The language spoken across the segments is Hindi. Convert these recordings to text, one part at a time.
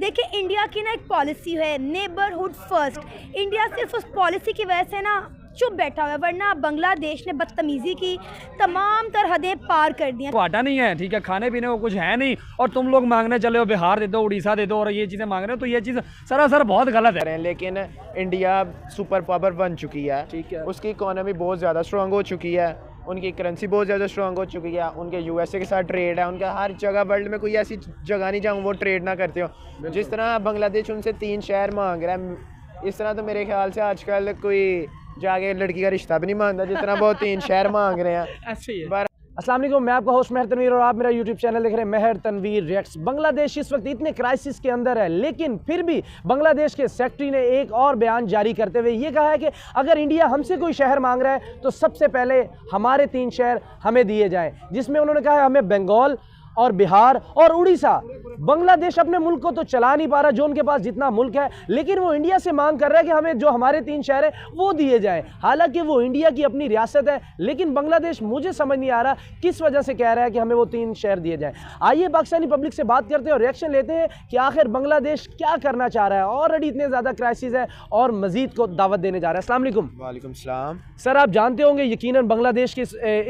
देखिए इंडिया की ना एक पॉलिसी है नेबरहुड फर्स्ट। इंडिया सिर्फ उस पॉलिसी की वजह से ना चुप बैठा हुआ है, वरना बांग्लादेश ने बदतमीज़ी की, तमाम तरहदें पार कर दी हैं। वो आटा नहीं है, ठीक है, खाने पीने को कुछ है नहीं, और तुम लोग मांगने चले हो बिहार दे दो, उड़ीसा दे दो, और ये चीज़ें मांग रहे हो, तो ये चीज़ सरासर बहुत गलत है। लेकिन इंडिया सुपर पावर बन चुकी है, ठीक है, उसकी इकोनॉमी बहुत ज़्यादा स्ट्रांग हो चुकी है, उनकी करेंसी बहुत ज़्यादा स्ट्रांग हो चुकी है, उनके यूएसए के साथ ट्रेड है, उनका हर जगह वर्ल्ड में कोई ऐसी जगह नहीं जहाँ वो ट्रेड ना करते हो। जिस तरह बांग्लादेश उनसे 3 शहर मांग रहा है, इस तरह तो मेरे ख्याल से आजकल कोई जाके लड़की का रिश्ता भी नहीं मांगता जिस तरह वो 3 शहर मांग रहे हैं। ऐसे ही है। अस्सलाम वालेकुम, मैं आपका होस्ट मेहर तनवीर और आप मेरा यूट्यूब चैनल देख रहे हैं मेहर तनवीर रिएक्ट्स। बांग्लादेश इस वक्त इतने क्राइसिस के अंदर है, लेकिन फिर भी बांग्लादेश के सेक्रेटरी ने एक और बयान जारी करते हुए ये कहा है कि अगर इंडिया हमसे कोई शहर मांग रहा है तो सबसे पहले हमारे 3 शहर हमें दिए जाएं, जिसमें उन्होंने कहा है हमें बंगाल और बिहार और उड़ीसा। बांग्लादेश अपने मुल्क को तो चला नहीं पा रहा, जो उनके पास जितना मुल्क है, लेकिन वो इंडिया से मांग कर रहा है कि हमें जो हमारे 3 शहर हैं वो दिए जाएं। हालांकि वो इंडिया की अपनी रियासत है, लेकिन बांग्लादेश मुझे समझ नहीं आ रहा किस वजह से कह रहा है कि हमें वो 3 शहर दिए जाएं। आइए पाकिस्तानी पब्लिक से बात करते हैं और रिएक्शन लेते हैं कि आखिर बांग्लादेश क्या करना चाह रहा है। ऑलरेडी इतने ज़्यादा क्राइसिस है और मजीद को दावत देने जा रहा है। अस्सलाम वालेकुम। वालेकुम सलाम। सर, आप जानते होंगे यकीनन बांग्लादेश के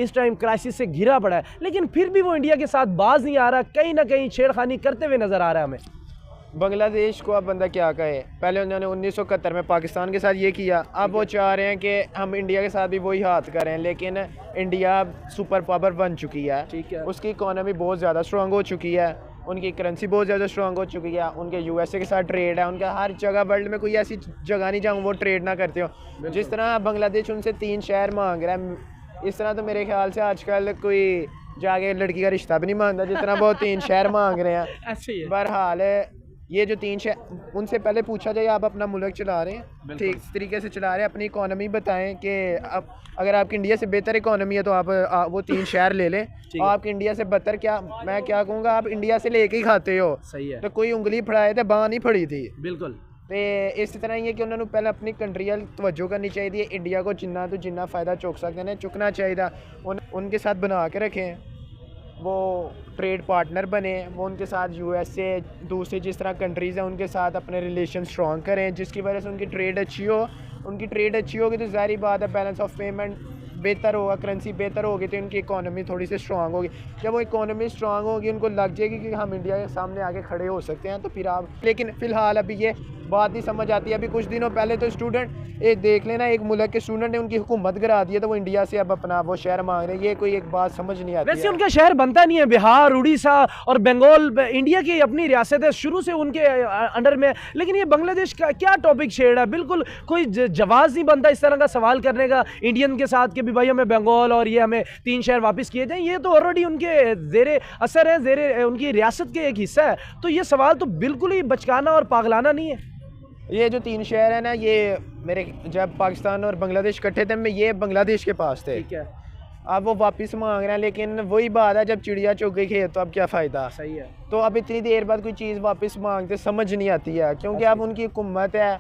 इस टाइम क्राइसिस से घिरा पड़ा है, लेकिन फिर भी वो इंडिया के साथ बाज नहीं आ रहा, कहीं ना कहीं छेड़खानी करते हुए नजर आ रहा है हमें। बांग्लादेश को अब बंदा क्या कहे, पहले उन्होंने 1971 में पाकिस्तान के साथ ये किया, अब वो चाह रहे हैं कि हम इंडिया के साथ भी वही हाथ करें। लेकिन इंडिया सुपर पावर बन चुकी है, ठीक है, उसकी इकोनॉमी बहुत ज़्यादा स्ट्रांग हो चुकी है, उनकी करेंसी बहुत ज़्यादा स्ट्रांग हो चुकी है, उनके यूएसए के साथ ट्रेड है, उनका हर जगह वर्ल्ड में कोई ऐसी जगह नहीं जहाँ वो ट्रेड ना करते हो। जिस तरह बांग्लादेश उनसे 3 शहर मांग रहा है, इस तरह तो मेरे ख्याल से आजकल कोई जाके लड़की का रिश्ता भी नहीं मांगता जिस तरह वो 3 शहर मांग रहे हैं। ऐसे ही है। बहरहाल ये जो 3 शहर, उनसे पहले पूछा जाए आप अपना मुल्क चला रहे हैं, ठीक तरीके से चला रहे हैं, अपनी इकोनॉमी बताएं कि अब अगर आपकी इंडिया से बेहतर इकोनॉमी है तो आप वो 3 शहर ले लें, और आपकी इंडिया से बेहतर क्या, मैं क्या कहूँगा, आप इंडिया से लेके ही खाते हो। सही है। तो कोई उंगली फड़ाए थे बाँ नहीं फड़ी थी। बिल्कुल। तो इस तरह ही है कि उन्होंने पहले अपनी कंट्री वाल तवज्जो करनी चाहिए, इंडिया को जिन्ना तो जिन्ना फ़ायदा चुक सकते हैं चुकना चाहिए, उनके साथ बना के रखें, वो ट्रेड पार्टनर बने, वो उनके साथ यूएसए दूसरी जिस तरह कंट्रीज़ हैं उनके साथ अपने रिलेशन स्ट्रॉन्ग करें, जिसकी वजह से उनकी ट्रेड अच्छी हो। उनकी ट्रेड अच्छी होगी तो ज़ाहिर बात है बैलेंस ऑफ पेमेंट बेहतर होगा, करेंसी बेहतर होगी तो इनकी इकोनॉमी थोड़ी सी स्ट्रांग होगी। जब वो इकोनॉमी स्ट्रांग होगी, उनको लग जाएगी कि हम इंडिया के सामने आके खड़े हो सकते हैं, तो फिर आप, लेकिन फ़िलहाल अभी ये बात नहीं समझ आती। अभी कुछ दिनों पहले तो स्टूडेंट देख लेना, एक मुल्क के स्टूडेंट ने उनकी हुकूमत गिरा दी है, तो वो इंडिया से अब अपना वो शहर मांग रहे हैं। ये कोई एक बात समझ नहीं आती। वैसे उनका शहर बनता नहीं है, बिहार उड़ीसा और बंगाल इंडिया की अपनी रियासत है, शुरू से उनके अंडर में, लेकिन ये बांग्लादेश का क्या टॉपिक छेड़ है। बिल्कुल कोई जवाब नहीं बनता इस तरह का सवाल करने का इंडियन के साथ कि भाई हमें बंगाल और ये हमें 3 शहर वापस किए जाएं। ये तो ऑलरेडी उनके जेरे असर है, जेरे उनकी रियासत के एक हिस्सा है, तो ये सवाल तो बिल्कुल ही बचकाना और पागलाना नहीं है। ये जो 3 शहर है ना, ये मेरे जब पाकिस्तान और बांग्लादेश इकट्ठे थे, मैं ये बांग्लादेश के पास थे, ठीक है, अब वो वापस मांग रहे हैं। लेकिन वही बात है, जब चिड़िया चुग गई खेत तो अब क्या फ़ायदा। सही है। तो अब इतनी देर बाद कोई चीज़ वापस मांगते समझ नहीं आती है, क्योंकि अब उनकी हुकूमत है,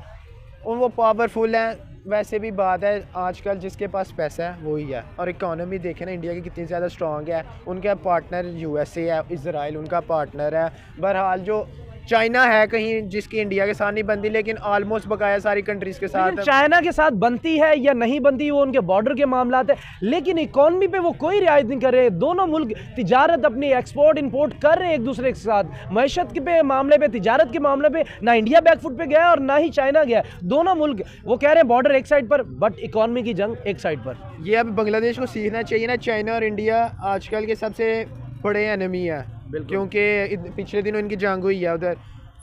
वो पावरफुल हैं। वैसे भी बात है आजकल जिसके पास पैसा है वही है, और इकोनॉमी देखें ना इंडिया की कितनी ज़्यादा स्ट्रांग है, उनका पार्टनर यूएसए है, इजराइल उनका पार्टनर है। बहरहाल जो चाइना है कहीं जिसकी इंडिया के साथ नहीं बनती, लेकिन ऑलमोस्ट बकाया सारी कंट्रीज़ के साथ, चाइना के साथ बनती है या नहीं बनती वो उनके बॉर्डर के मामला है, लेकिन इकोनॉमी पे वो कोई रियायत नहीं कर रहे। दोनों मुल्क तिजारत अपनी एक्सपोर्ट इंपोर्ट कर रहे हैं एक दूसरे के साथ। मैशत के पे मामले पे, तिजारत के मामले पे ना इंडिया बैकफुट पे गया और ना ही चाइना गया। दोनों मुल्क वो कह रहे हैं बॉर्डर एक साइड पर, बट इकोनॉमी की जंग एक साइड पर। ये अब बांग्लादेश को सीखना चाहिए ना। चाइना और इंडिया आजकल के सबसे बड़े एनिमी है, क्योंकि पिछले दिनों इनकी जंग हुई है उधर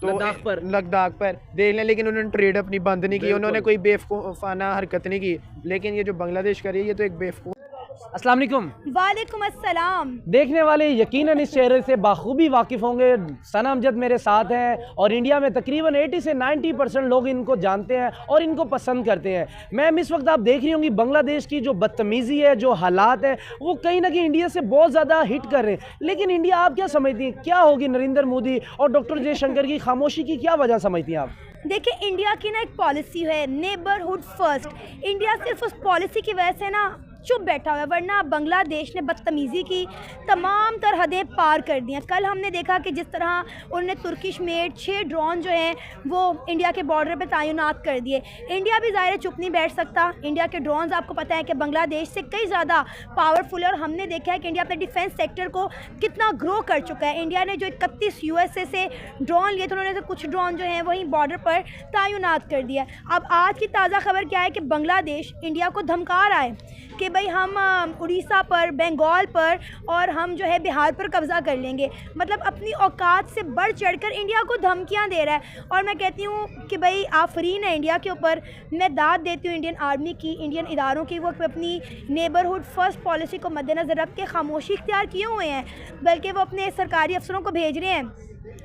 तो लद्दाख पर देख लें, लेकिन उन्होंने ट्रेड अपनी बंद नहीं की, उन्होंने कोई बेवकूफ़ाना हरकत नहीं की। लेकिन ये जो बांग्लादेश कर रही है ये तो एक बेवकूफ़। अस्सलाम वालेकुम। वालेकुम अस्सलाम। देखने वाले यकीनन इस चेहरे से बाखूबी वाकिफ़ होंगे। सना अमजद मेरे साथ हैं और इंडिया में तकरीबन 80 से 90% लोग इनको जानते हैं और इनको पसंद करते हैं। मैम, इस वक्त आप देख रही होंगी बांग्लादेश की जो बदतमीज़ी है, जो हालात हैं, वो कहीं ना कहीं इंडिया से बहुत ज़्यादा हिट कर रहे हैं। लेकिन इंडिया आप क्या समझती हैं, क्या होगी नरेंद्र मोदी और डॉक्टर जयशंकर की खामोशी की क्या वजह समझती हैं आप? देखिए इंडिया की ना एक पॉलिसी है नेबरहुड फर्स्ट। इंडिया सिर्फ उस पॉलिसी की वजह से ना चुप बैठा हुआ है, वरना बांग्लादेश ने बदतमीज़ी की, तमाम तर हदें पार कर दी हैं। कल हमने देखा कि जिस तरह उन्होंने तुर्किश मेड 6 ड्रोन जो हैं वो इंडिया के बॉर्डर पे तैनात कर दिए। इंडिया भी ज़ाहिर चुप नहीं बैठ सकता। इंडिया के ड्रोन्स आपको पता है कि बांग्लादेश से कई ज़्यादा पावरफुल है, और हमने देखा है कि इंडिया अपने डिफेंस सेक्टर को कितना ग्रो कर चुका है। इंडिया ने जो 31 USA से ड्रोन लिए थे, उन्होंने तो कुछ ड्रोन जो हैं वहीं बॉर्डर पर तैनात कर दिया। अब आज की ताज़ा खबर क्या है कि बांग्लादेश इंडिया को धमका रहा है कि भाई हम उड़ीसा पर, बंगाल पर और हम जो है बिहार पर कब्ज़ा कर लेंगे। मतलब अपनी औकात से बढ़ चढ़कर इंडिया को धमकियां दे रहा है। और मैं कहती हूँ कि भाई आफरीन है इंडिया के ऊपर। मैं दाद देती हूँ इंडियन आर्मी की, इंडियन इदारों की। वो अपनी नेबरहुड फर्स्ट पॉलिसी को मद्देनज़र रख के खामोशी इख्तियार किए हुए हैं, बल्कि वो अपने सरकारी अफसरों को भेज रहे हैं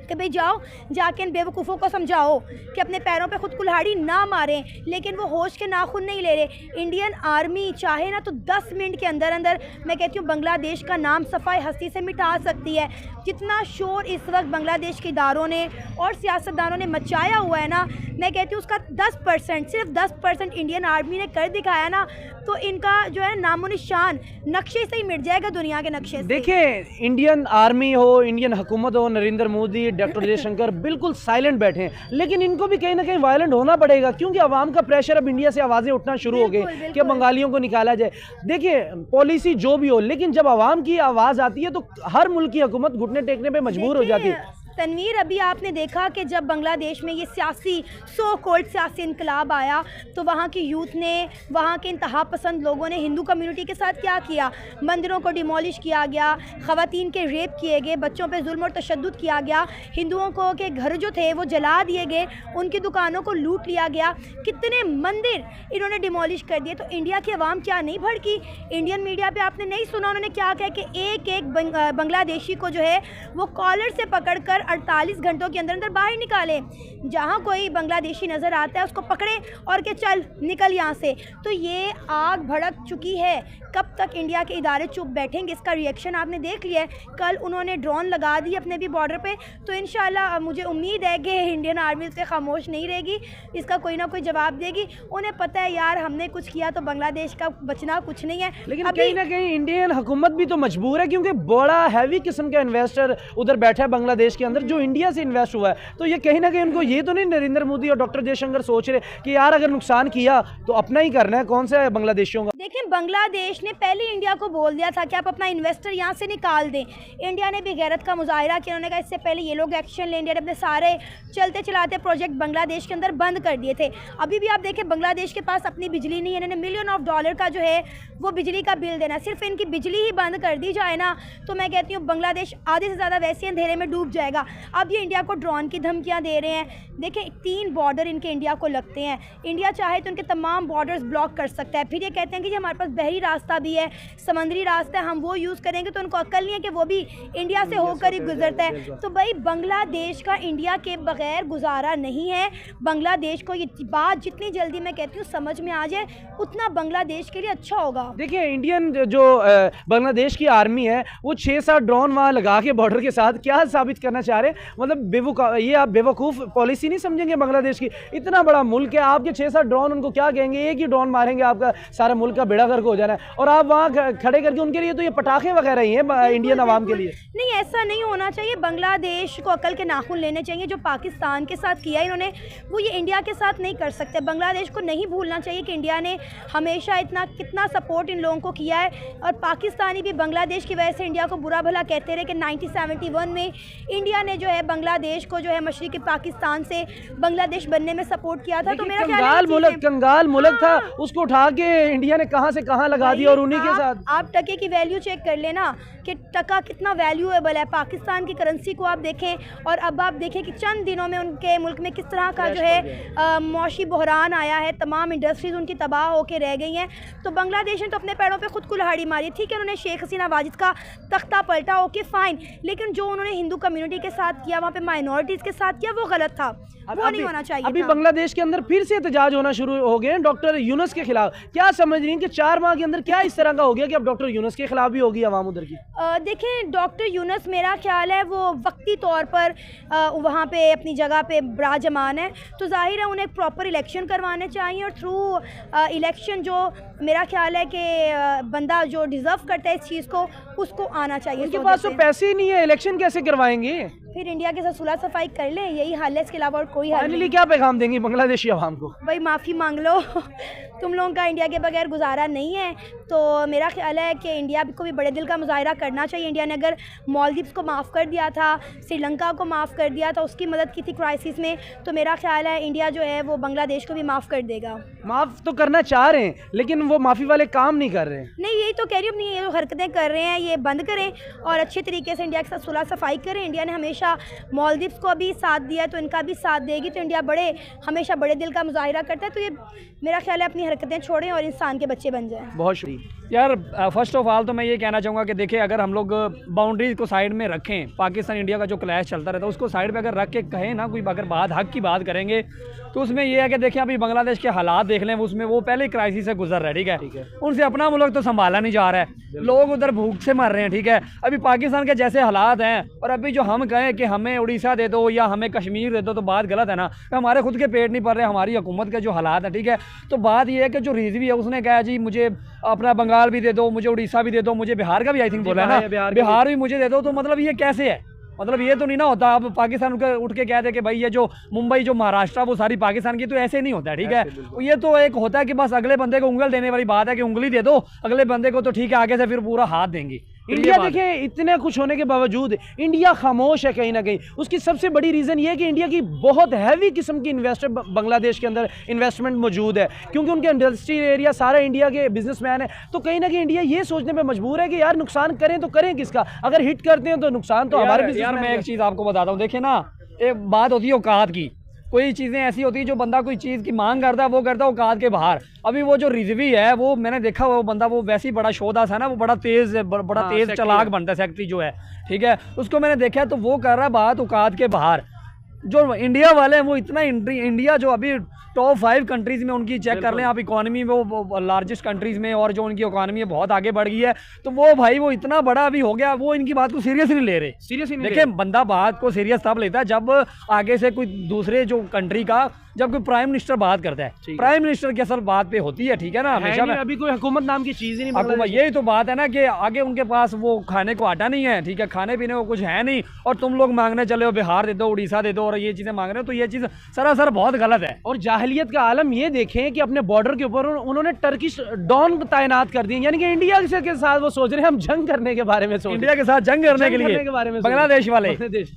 कि भाई जाओ जाके इन बेवकूफ़ों को समझाओ कि अपने पैरों पे खुद कुल्हाड़ी ना मारें। लेकिन वो होश के नाखून नहीं ले रहे। इंडियन आर्मी चाहे ना तो 10 मिनट के अंदर अंदर मैं कहती हूँ बांग्लादेश का नाम सफ़ाई हस्ती से मिटा सकती है। जितना शोर इस वक्त बांग्लादेश के इदारों ने और सियासतदानों ने मचाया हुआ है ना, मैं कहती हूँ उसका 10%, सिर्फ 10% इंडियन आर्मी ने कर दिखाया ना, तो इनका जो है नामो निशान नक्शे से ही मिट जाएगा, दुनिया के नक्शे से। देखिए, इंडियन आर्मी हो, इंडियन हुकूमत हो, नरेंद्र मोदी, डॉक्टर जयशंकर बिल्कुल साइलेंट बैठे हैं, लेकिन इनको भी कहीं ना कहीं वायलेंट होना पड़ेगा, क्योंकि आवाम का प्रेशर अब इंडिया से आवाज़ें उठना शुरू हो गई कि बंगालियों को निकाला जाए। देखिए, पॉलिसी जो भी हो, लेकिन जब आवाम की आवाज़ आती है तो हर मुल्क की हुकूमत घुटने टेकने पर मजबूर हो जाती है। तनवीर, अभी आपने देखा कि जब बांग्लादेश में ये सियासी सो कॉल्ड सियासी इनकलाब आया तो वहाँ की यूथ ने, वहाँ के इंतहा पसंद लोगों ने हिंदू कम्युनिटी के साथ क्या किया? मंदिरों को डिमोलिश किया गया, ख़वातीन के रेप किए गए, बच्चों पे जुल्म और तशद्दुद किया गया, हिंदुओं को के घर जो थे वो जला दिए गए, उनकी दुकानों को लूट लिया गया, कितने मंदिर इन्होंने डिमोलिश कर दिए। तो इंडिया की आवाम क्या नहीं भड़की? इंडियन मीडिया पर आपने नहीं सुना उन्होंने क्या कहा कि एक एक बांग्लादेशी को जो है वो कॉलर से पकड़ कर 48 घंटों के अंदर अंदर बाहर निकाले। जहाँ कोई बांग्लादेशी नज़र आता है उसको पकड़े और के चल निकल यहाँ से। तो ये आग भड़क चुकी है। कब तक इंडिया के इदारे चुप बैठेंगे? इसका रिएक्शन आपने देख लिया है। कल उन्होंने ड्रोन लगा दी अपने भी बॉर्डर पे, तो इंशाल्लाह मुझे उम्मीद है कि इंडियन आर्मी से खामोश नहीं रहेगी, इसका कोई ना कोई जवाब देगी। उन्हें पता है यार हमने कुछ किया तो बांग्लादेश का बचना कुछ नहीं है। लेकिन कहीं ना कहीं इंडियन हुकूमत भी तो मजबूर है, क्योंकि बड़ा हैवी किस्म का इन्वेस्टर उधर बैठा है बांग्लादेश के अंदर जो इंडिया से इन्वेस्ट हुआ है। तो ये कहीं ना कहीं उनको ये तो नहीं नरेंद्र मोदी और डॉक्टर जयशंकर सोच रहे कि यार अगर नुकसान किया तो अपना ही करना है, कौन सा बांग्लादेशियों का। देखें, बांग्लादेश ने पहले इंडिया को बोल दिया था कि आप अपना इन्वेस्टर यहाँ से निकाल दें। इंडिया ने भी गैरत का मुजाहिरा किया। उन्होंने कहा इससे पहले ये लोग एक्शन लें। इंडिया ने अपने सारे चलते चलाते प्रोजेक्ट बांग्लादेश के अंदर बंद कर दिए थे। अभी भी आप देखें बांग्लादेश के पास अपनी बिजली नहीं है। इन्होंने $1 मिलियन का जो है वो बिजली का बिल देना। सिर्फ इनकी बिजली ही बंद कर दी जाए ना तो मैं कहती हूँ बांग्लादेश आधे से ज़्यादा वैसे अंधेरे में डूब जाएगा। अब ये इंडिया को ड्रोन की धमकियाँ दे रहे हैं। देखें, 3 बॉर्डर इनके इंडिया को लगते हैं। इंडिया चाहे तो उनके तमाम बॉर्डर्स ब्लॉक कर सकता है। फिर ये कहते हैं कि हमारे पास बहरी रास्ता भी है, समंदरी रास्ता है, हम वो यूज़ करेंगे। तो उनको अक्ल नहीं है कि वो भी इंडिया से होकर ही गुजरता है। तो भाई बांग्लादेश का इंडिया के बगैर गुजारा नहीं है। बांग्लादेश को ये बात जितनी जल्दी मैं कहती हूँ समझ में आ जाए उतना बांग्लादेश के लिए अच्छा होगा। देखिए, इंडियन जो बांग्लादेश की आर्मी है वो 6-7 ड्रोन वहाँ लगा के बॉर्डर के साथ क्या साबित करना चाह रहे हैं? मतलब ये आप बेवकूफ़ पॉलिसी नहीं समझेंगे बांग्लादेश की? इतना बड़ा मुल्क है, आपके 6-7 ड्रोन उनको क्या कहेंगे? एक ही ड्रोन मारेंगे आपका सारा मुल्क का बेड़ा गर्क हो जाना है। और आप वहाँ खड़े करके उनके लिए तो ये पटाखे वगैरह ही हैं इंडियन आवाम के लिए। नहीं, ऐसा नहीं होना चाहिए। बांग्लादेश को अकल के नाखून लेने चाहिए। जो पाकिस्तान के साथ किया इन्होंने वो ये इंडिया के साथ नहीं कर सकते। बांग्लादेश को नहीं भूलना चाहिए कि इंडिया ने हमेशा कितना सपोर्ट इन लोगों को किया है। और पाकिस्तानी भी बांग्लादेश की वजह से इंडिया को बुरा भला कहते रहे कि 1971 में इंडिया ने जो है बांग्लादेश को जो है मशरिकी पाकिस्तान से बांग्लादेश बनने में सपोर्ट किया था। तो मेरा कंगाल मुल्क था, उसको उठा के इंडिया ने कहाँ से कहाँ लगा दिया। और उन्हीं के साथ आप टके की वैल्यू चेक कर लेना कि टका कितना वैल्यूएबल है। पाकिस्तान की करेंसी को आप देखें और अब आप देखें कि चंद दिनों में उनके मुल्क में किस तरह का जो है मौशी बहरान आया है। तमाम इंडस्ट्रीज उनकी तबाह होकर रह गई हैं। तो बांग्लादेश ने तो अपने पैरों पे खुद कुल्हाड़ी मारी। ठीक है, उन्होंने शेख हसीना वाजिद का तख्ता पलटा, ओके फाइन, लेकिन जो उन्होंने हिंदू कम्युनिटी के साथ किया, वहाँ पे माइनॉरिटीज़ के साथ किया, वो गलत था। वो नहीं होना चाहिए। अभी बांग्लादेश के अंदर फिर से एहतजाज होना शुरू हो गए हैं डॉक्टर यूनुस के खिलाफ। क्या समझ रही लेकिन कि 4 माह के अंदर क्या इस तरह का हो गया कि अब डॉक्टर यूनुस के खिलाफ भी होगी आवाम उधर की? देखें, डॉक्टर यूनुस मेरा ख्याल है वो वक्ती तौर पर वहाँ पे अपनी जगह पे बराजमान है, तो जाहिर है उन्हें एक प्रॉपर इलेक्शन करवाने चाहिए और थ्रू इलेक्शन जो मेरा ख्याल है कि बंदा जो डिज़र्व करता है इस चीज़ को उसको आना चाहिए। उनके पास तो पैसे ही नहीं है, इलेक्शन कैसे करवाएंगे? फिर इंडिया के साथ सुलह सफाई कर ले, यही हल है, इसके अलावा और कोई हल नहीं। फाइनली क्या पैगाम देंगी बांग्लादेशी आवाम को? भाई माफ़ी मांग लो तुम लोगों का इंडिया के बगैर गुजारा नहीं है। तो मेरा ख्याल है कि इंडिया को भी बड़े दिल का मुजाहरा करना चाहिए। इंडिया ने अगर मालदीव्स को माफ़ कर दिया था, श्रीलंका को माफ़ कर दिया था, उसकी मदद की थी क्राइसिस में, तो मेरा ख्याल है इंडिया जो है वो बांग्लादेश को भी माफ़ कर देगा। माफ़ तो करना चाह रहे हैं लेकिन वो माफ़ी वाले काम नहीं कर रहे हैं। नहीं, यही तो कह रही हूँ, अपनी ये जो हरकतें कर रहे हैं ये बंद करें और अच्छे तरीके से इंडिया के साथ सुलह सफाई करें। इंडिया ने हमेशा मालदीव्स को भी साथ दिया है तो इनका भी साथ देगी, तो इंडिया हमेशा बड़े दिल का मुजाहिरा करता है। तो ये मेरा ख्याल है अपनी हरकतें छोड़ें और इंसान के बच्चे बन जाएं। बहुत शुक्रिया यार। फर्स्ट ऑफ ऑल तो मैं ये कहना चाहूँगा कि देखिए, अगर हम लोग बाउंड्रीज को साइड में रखें, पाकिस्तान इंडिया का जो क्लैश चलता रहता है उसको साइड पे अगर रख के कहें ना, कोई अगर हक की बात करेंगे तो उसमें ये है कि देखिए अभी बांग्लादेश के हालात देख लें, उसमें वो पहले ही क्राइसिस से गुजर रहा है, ठीक है। उनसे अपना मुल्क तो संभाला नहीं जा रहा है, लोग उधर भूख से मर रहे हैं, ठीक है। अभी पाकिस्तान के जैसे हालात हैं और अभी जो हम कहें कि हमें उड़ीसा दे दो या हमें कश्मीर दे दो तो बात गलत है ना। हमारे खुद के पेट नहीं भर रहे, हमारी हुकूमत के जो हालात हैं, ठीक है। तो बात ये है कि जो रिजवी है उसने कहा जी मुझे अपना बंगाल भी दे दो, मुझे उड़ीसा भी दे दो, मुझे बिहार का भी आई थिंक बोला है ना, बिहार भी मुझे दे दो। तो मतलब ये कैसे है? मतलब ये तो नहीं ना होता अब पाकिस्तान उठ के कह दे कि भाई ये जो मुंबई जो महाराष्ट्र वो सारी पाकिस्तान की, तो ऐसे नहीं होता है, ठीक है। ये तो एक होता है कि बस अगले बंदे को उंगल देने वाली बात है कि उंगली दे दो अगले बंदे को, तो ठीक है, आगे से फिर पूरा हाथ देंगी। इंडिया देखें इतने कुछ होने के बावजूद इंडिया खामोश है कहीं ना कहीं। उसकी सबसे बड़ी रीज़न ये है कि इंडिया की बहुत हैवी किस्म की इन्वेस्टर बांग्लादेश के अंदर इन्वेस्टमेंट मौजूद है, क्योंकि उनके इंडस्ट्री एरिया सारा इंडिया के बिजनेसमैन है। तो कहीं ना कहीं इंडिया ये सोचने पे मजबूर है कि यार नुकसान करें तो करें किसका, अगर हिट करते हैं तो नुकसान तो हमारे। यार मैं एक चीज़ आपको बताता हूँ, देखिए ना, एक बात होती है औकात की, कोई चीज़ें ऐसी होती है जो बंदा कोई चीज़ की मांग करता है वो करता है औकात के बाहर। अभी वो जो रिजवी है वो मैंने देखा वो बंदा वो वैसे ही बड़ा शोदास है ना, वो बड़ा तेज़ चालाक बनता है, सेक्रेटरी जो है, ठीक है, उसको मैंने देखा तो वो कर रहा है बात औकात के बाहर। जो इंडिया वाले हैं वो इतना इंडिया जो अभी टॉप 5 कंट्रीज़ में उनकी चेक कर लें आप, इकॉनमी में वो लार्जेस्ट कंट्रीज़ में, और जो उनकी इकॉनमी है बहुत आगे बढ़ गई है, तो वो भाई वो इतना बड़ा अभी हो गया, वो इनकी बात को सीरियस नहीं ले रहे। सीरियस नहीं देखिए, बंदा बात को सीरियस तब लेता है जब आगे से कोई दूसरे जो कंट्री का, जब कोई प्राइम मिनिस्टर बात करता है, प्राइम मिनिस्टर की असल बात पे होती है, ठीक है ना, हमेशा में। अभी कोई हुकूमत नाम की चीज़ ही नहीं, हुकूमत, यही तो बात है ना कि आगे उनके पास वो खाने को आटा नहीं है, ठीक है, खाने पीने को कुछ है नहीं, और तुम लोग मांगने चले हो बिहार दे दो, उड़ीसा दे दो, और ये चीज़ें मांग रहे हो, तो ये चीज़ सरासर बहुत गलत है। और जाहिलियत का आलम ये देखें कि अपने बॉर्डर के ऊपर उन्होंने टर्किश डॉन तैनात कर दिए, यानी कि इंडिया के साथ वो सोच रहे हैं हम जंग करने के बारे में, इंडिया के साथ जंग करने के लिए बारे में बांग्लादेश वाले।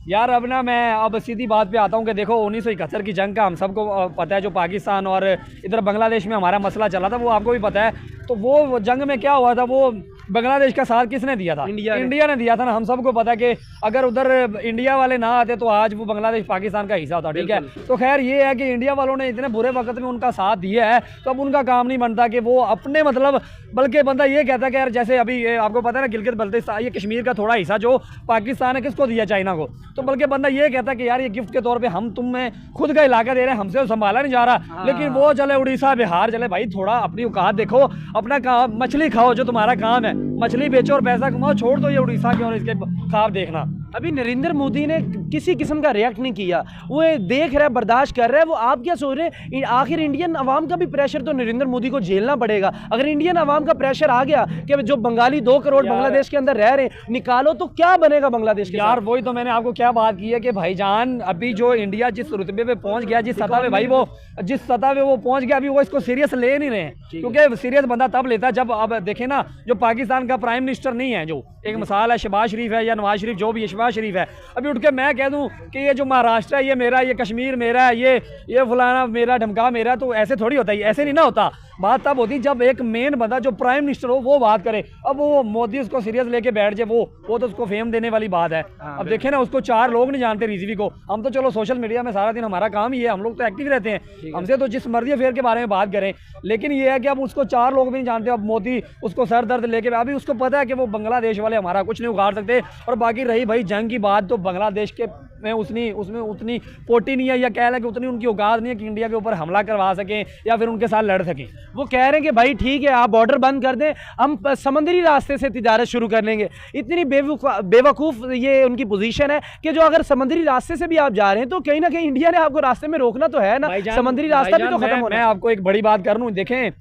यार अब ना मैं अब सीधी बात पे आता हूँ कि देखो 1971 की जंग का हम सबको पता है, जो पाकिस्तान और इधर बांग्लादेश में हमारा मसला चला था वो आपको भी पता है। तो वो जंग में क्या हुआ था, वो बांग्लादेश का साथ किसने दिया था? इंडिया ने दिया था ना। हम सबको पता है कि अगर उधर इंडिया वाले ना आते तो आज वो बांग्लादेश पाकिस्तान का हिस्सा होता, ठीक है। तो खैर ये है कि इंडिया वालों ने इतने बुरे वक्त में उनका साथ दिया है, तो अब उनका काम नहीं बनता कि वो अपने मतलब, बल्कि बंदा ये कहता है कि यार जैसे अभी आपको पता है ना गिलगित बल्तिस्तान, ये कश्मीर का थोड़ा हिस्सा जो पाकिस्तान है किसको दिया? चाइना को। तो बल्कि बंदा ये कहता है कि यार ये गिफ्ट के तौर पर हम तुम्हें खुद का इलाका दे रहे हैं, हमसे तो संभाला नहीं जा रहा, लेकिन वो चले उड़ीसा बिहार चले, भाई थोड़ा अपनी औकात देखो, अपना काम, मछली खाओ जो तुम्हारा काम है, मछली बेचो और पैसा कमाओ, छोड़ दो ये उड़ीसा के और इसके ख्वाब देखना। अभी नरेंद्र मोदी ने किसी किस्म का रिएक्ट नहीं किया, वो देख रहा है, बर्दाश्त कर रहा है। वो आप क्या सोच रहे हैं, आखिर इंडियन अवाम का भी प्रेशर तो नरेंद्र मोदी को झेलना पड़ेगा। अगर इंडियन अवाम का प्रेशर आ गया कि जो बंगाली 2 करोड़ बांग्लादेश के अंदर रह रहे हैं निकालो, तो क्या बनेगा बांग्लादेश के? यार वही तो मैंने आपको क्या बात की है कि भाईजान अभी जो इंडिया जिस रुतबे पे पहुंच गया, जिस सतह पे भाई वो जिस सतह पे वो पहुंच गया, अभी वो इसको सीरियस ले नहीं रहे हैं, क्योंकि सीरियस बंदा तब लेता है जब, अब देखे ना, जो पाकिस्तान का प्राइम मिनिस्टर नहीं है, जो एक मिसाल है शहबाज शरीफ है या नवाज शरीफ, जो भी शहबाज शरीफ है, अभी उठ के मैं कह दूं कि ये जो महाराष्ट्र है ये मेरा, ये कश्मीर मेरा है, ये फलाना मेरा, ढमका मेरा, तो ऐसे थोड़ी होता है, ऐसे नहीं ना होता। बात तब होती जब एक मेन बंदा जो प्राइम मिनिस्टर हो वो बात करे। अब वो मोदी उसको सीरियस लेके बैठ जाए, वो तो उसको फेम देने वाली बात है। अब देखें ना, उसको 4 लोग नहीं जानते रिजवी को। हम तो चलो सोशल मीडिया में सारा दिन हमारा काम ही है, हम लोग तो एक्टिव रहते हैं, हमसे तो जिस मर्जी अफेयर के बारे में बात करें, लेकिन ये है कि अब उसको 4 लोग भी नहीं जानते। अब मोदी उसको सर दर्द लेके, अभी उसको पता है कि वो बांग्लादेश वाले हमारा कुछ नहीं उगाड़ सकते। और बाकी रही भाई जंग की बात, तो बांग्लादेश के में उसमें उतनी पोटी नहीं है, या कह लें कि उतनी उनकी औकात नहीं है कि इंडिया के ऊपर हमला करवा सकें या फिर उनके साथ लड़ सकें। वो कह रहे हैं कि भाई ठीक है, आप बॉर्डर बंद कर दें, हम समुद्री रास्ते से तिजारत शुरू कर लेंगे। इतनी बेवकूफ़ ये उनकी पोजीशन है कि जो अगर समुद्री रास्ते से भी आप जा रहे हैं तो कहीं ना कहीं इंडिया ने आपको रास्ते में रोकना तो है ना, समुद्री रास्ता भी तो खत्म होना। मैं आपको एक बड़ी बात कर लूं, देखें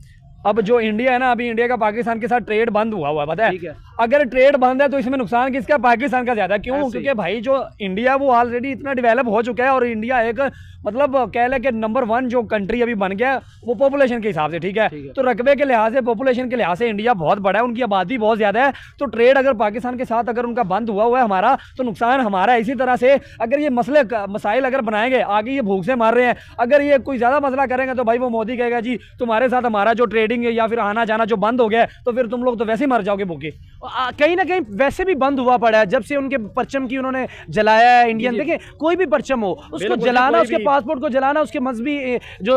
अब जो इंडिया है ना, अभी इंडिया का पाकिस्तान के साथ ट्रेड बंद हुआ है, पता है? अगर ट्रेड बंद है तो इसमें नुकसान किसका? पाकिस्तान का ज्यादा। क्यों? क्योंकि भाई जो इंडिया वो ऑलरेडी इतना डेवलप हो चुका है, और इंडिया एक मतलब कह लें कि नंबर 1 जो कंट्री अभी बन गया वो पॉपुलेशन के हिसाब से, ठीक है? तो रकबे के लिहाज से, पॉपुलेशन के लिहाज से इंडिया बहुत बड़ा है, उनकी आबादी बहुत ज्यादा है। तो ट्रेड अगर पाकिस्तान के साथ अगर उनका बंद हुआ है हमारा, तो नुकसान हमारा है। इसी तरह से अगर ये मसाइल अगर बनाएंगे, आगे ये भूख से मार रहे हैं, अगर ये कोई ज्यादा मसला करेंगे तो भाई वो मोदी कहेगा जी तुम्हारे साथ हमारा जो ट्रेडिंग है या फिर आना जाना जो बंद हो गया, तो फिर तुम लोग तो वैसे ही मर जाओगे भूखे। कहीं ना कहीं वैसे भी बंद हुआ पड़ा है, जब से उनके परचम की उन्होंने जलाया है इंडियन। देखें कोई भी परचम हो उसको जलाना, उसके पासपोर्ट को जलाना, उसके मजहबी जो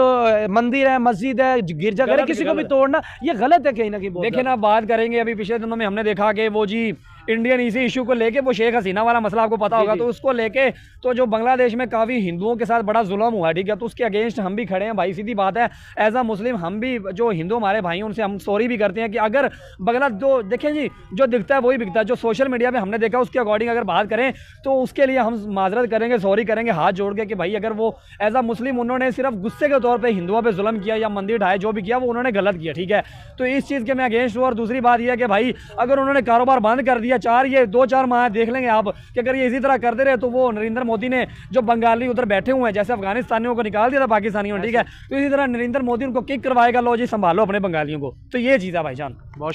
मंदिर है, मस्जिद है, गिरजाघर है, किसी को भी तोड़ना, ये गलत है कहीं ना कहीं। देखिए ना, बात करेंगे अभी पिछले दिनों में हमने देखा कि वो जी इंडियन इसी इशू को लेके, वो शेख हसीना वाला मसला आपको पता होगा, तो उसको लेके तो जो बांग्लादेश में काफ़ी हिंदुओं के साथ बड़ा जुल्म हुआ, ठीक है? तो उसके अगेंस्ट हम भी खड़े हैं भाई, सीधी बात है। एज अ मुस्लिम हम भी जो हिंदू हमारे भाई हैं उनसे हम सॉरी भी करते हैं कि अगर जो देखें जी, जो दिखता है वही बिकता है। जो सोशल मीडिया पे हमने देखा उसके अकॉर्डिंग अगर बात करें तो उसके लिए हम माजरत करेंगे, सॉरी करेंगे हाथ जोड़ के कि भाई अगर वो एज अ मुस्लिम उन्होंने सिर्फ गुस्से के तौर पर हिंदुओं पर जुल्म किया या मंदिर ढाए, जो भी किया वो उन्होंने गलत किया, ठीक है? तो इस चीज़ के मैं अगेंस्ट हूँ। और दूसरी बात यह है कि भाई अगर उन्होंने कारोबार बंद कर दिया, 2-4 माह देख लेंगे आप कि अगर ये इसी तरह करते रहे, तो वो नरेंद्र मोदी ने जो बंगाली उधर बैठे हुए हैं, जैसे अफगानिस्तानियों को निकाल दिया था पाकिस्तानियों ने, ठीक है? तो इसी तरह नरेंद्र मोदी उनको किक करवाएगा, लो जी संभालो अपने बंगालियों को। तो ये चीज़ है भाईजान। बहुत